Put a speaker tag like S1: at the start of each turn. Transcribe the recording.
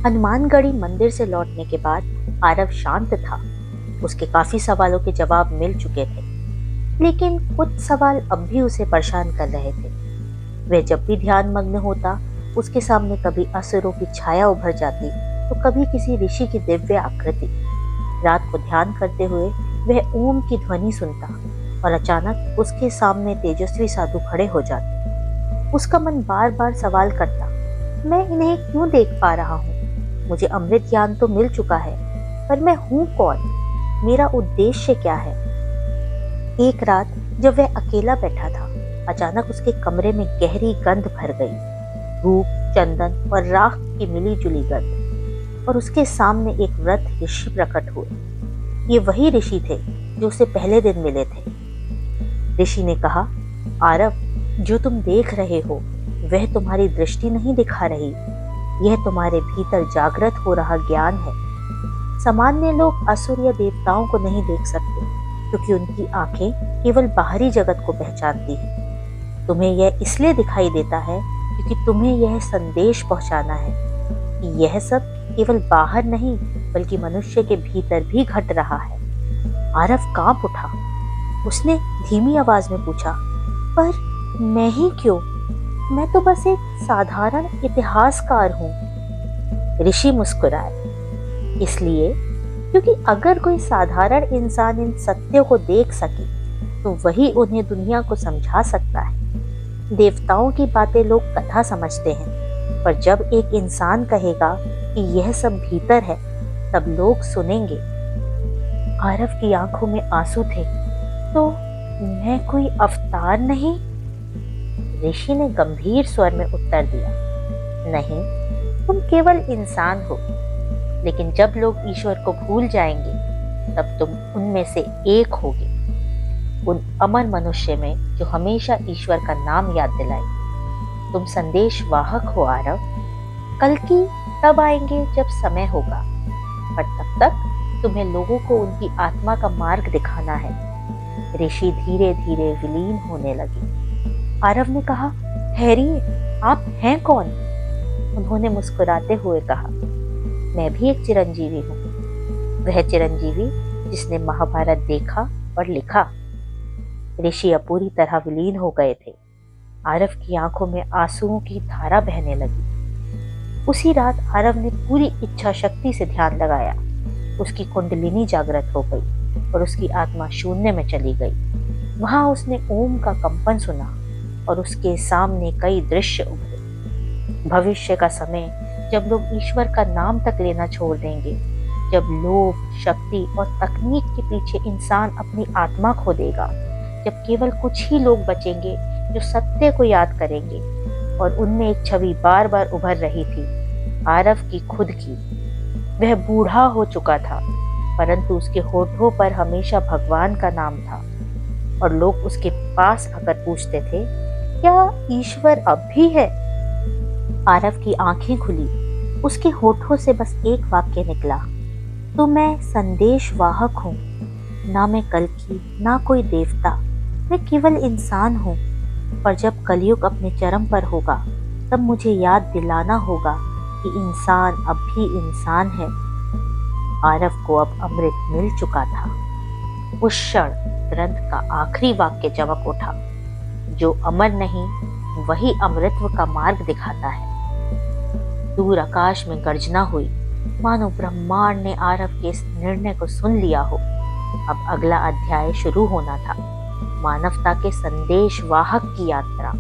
S1: हनुमानगढ़ी मंदिर से लौटने के बाद आरव शांत था। उसके काफी सवालों के जवाब मिल चुके थे, लेकिन कुछ सवाल अब भी उसे परेशान कर रहे थे। वह जब भी ध्यान मग्न होता, उसके सामने कभी असुरों की छाया उभर जाती, तो कभी किसी ऋषि की दिव्य आकृति। रात को ध्यान करते हुए वह ओम की ध्वनि सुनता और अचानक उसके सामने तेजस्वी साधु खड़े हो जाते। उसका मन बार बार सवाल करता, मैं इन्हें क्यों देख पा रहा हूँ? मुझे अमृत ज्ञान तो मिल चुका है, पर मैं हूँ कौन? मेरा उद्देश्य क्या है? एक रात जब वह अकेला बैठा था, अचानक उसके कमरे में गहरी गंध भर गई। धूप, चंदन और राख की मिली जुली गंध। और उसके सामने एक वृद्ध ऋषि प्रकट हुए। ये वही ऋषि थे जो उसे पहले दिन मिले थे। ऋषि ने कहा, आरव, जो तुम देख रहे हो वह तुम्हारी दृष्टि नहीं दिखा रही, यह तुम्हारे भीतर जागृत हो रहा ज्ञान है। सामान्य लोग असुर या देवताओं को नहीं देख सकते, क्योंकि उनकी आंखें केवल बाहरी जगत को पहचानती हैं। तुम्हें यह इसलिए दिखाई देता है क्योंकि तुम्हें यह संदेश पहुंचाना है कि यह सब केवल बाहर नहीं, बल्कि मनुष्य के भीतर भी घट रहा है। आरव कांप उठा। उसने धीमी आवाज में पूछा, पर मैं ही क्यों? मैं तो बस एक साधारण इतिहासकार हूँ। ऋषि मुस्कुराए। इसलिए क्योंकि अगर कोई साधारण इंसान इन सत्यों को देख सके, तो वही उन्हें दुनिया को समझा सकता है। देवताओं की बातें लोग कथा समझते हैं, पर जब एक इंसान कहेगा कि यह सब भीतर है, तब लोग सुनेंगे। आरव की आंखों में आंसू थे। तो मैं कोई अवतार नहीं? ऋषि ने गंभीर स्वर में उत्तर दिया, नहीं, तुम केवल इंसान हो। लेकिन जब लोग ईश्वर को भूल जाएंगे, तब तुम उनमें से एक होगे, उन अमर मनुष्य में जो हमेशा ईश्वर का नाम याद दिलाए। तुम संदेश वाहक हो आरव। कल की तब आएंगे जब समय होगा, पर तब तक तुम्हें लोगों को उनकी आत्मा का मार्ग दिखाना है। ऋषि धीरे धीरे विलीन होने लगे। आरव ने कहा, ठहरिए, आप हैं कौन? उन्होंने मुस्कुराते हुए कहा, मैं भी एक चिरंजीवी हूँ। वह चिरंजीवी जिसने महाभारत देखा और लिखा। ऋषि अब पूरी तरह विलीन हो गए थे। आरव की आंखों में आंसुओं की धारा बहने लगी। उसी रात आरव ने पूरी इच्छा शक्ति से ध्यान लगाया। उसकी कुंडलिनी जागृत हो गई और उसकी आत्मा शून्य में चली गई। वहां उसने ओम का कंपन सुना और उसके सामने कई दृश्य उभरे। भविष्य का समय जब लोग ईश्वर का नाम तक लेना छोड़ देंगे, जब लोभ, शक्ति और तकनीक के पीछे इंसान अपनी आत्मा खो देगा, जब केवल कुछ ही लोग बचेंगे जो सत्य को याद करेंगे। और उनमें एक छवि बार बार उभर रही थी, आरव की खुद की। वह बूढ़ा हो चुका था, परंतु उसके होठों पर हमेशा भगवान का नाम था। और लोग उसके पास आकर पूछते थे, क्या ईश्वर अब भी है? आरव की आंखें खुली। उसके होठों से बस एक वाक्य निकला, तो मैं संदेश वाहक हूँ। ना मैं कल्कि, ना कोई देवता, मैं केवल इंसान हूँ। पर जब कलयुग अपने चरम पर होगा, तब मुझे याद दिलाना होगा कि इंसान अब भी इंसान है। आरव को अब अमृत मिल चुका था। उस क्षण ग्रंथ का आखिरी वाक्य चमक उठा, जो अमर नहीं, वही अमृतत्व का मार्ग दिखाता है। दूर आकाश में गर्जना हुई, मानो ब्रह्मांड ने आरव के इस निर्णय को सुन लिया हो। अब अगला अध्याय शुरू होना था, मानवता के संदेश वाहक की यात्रा।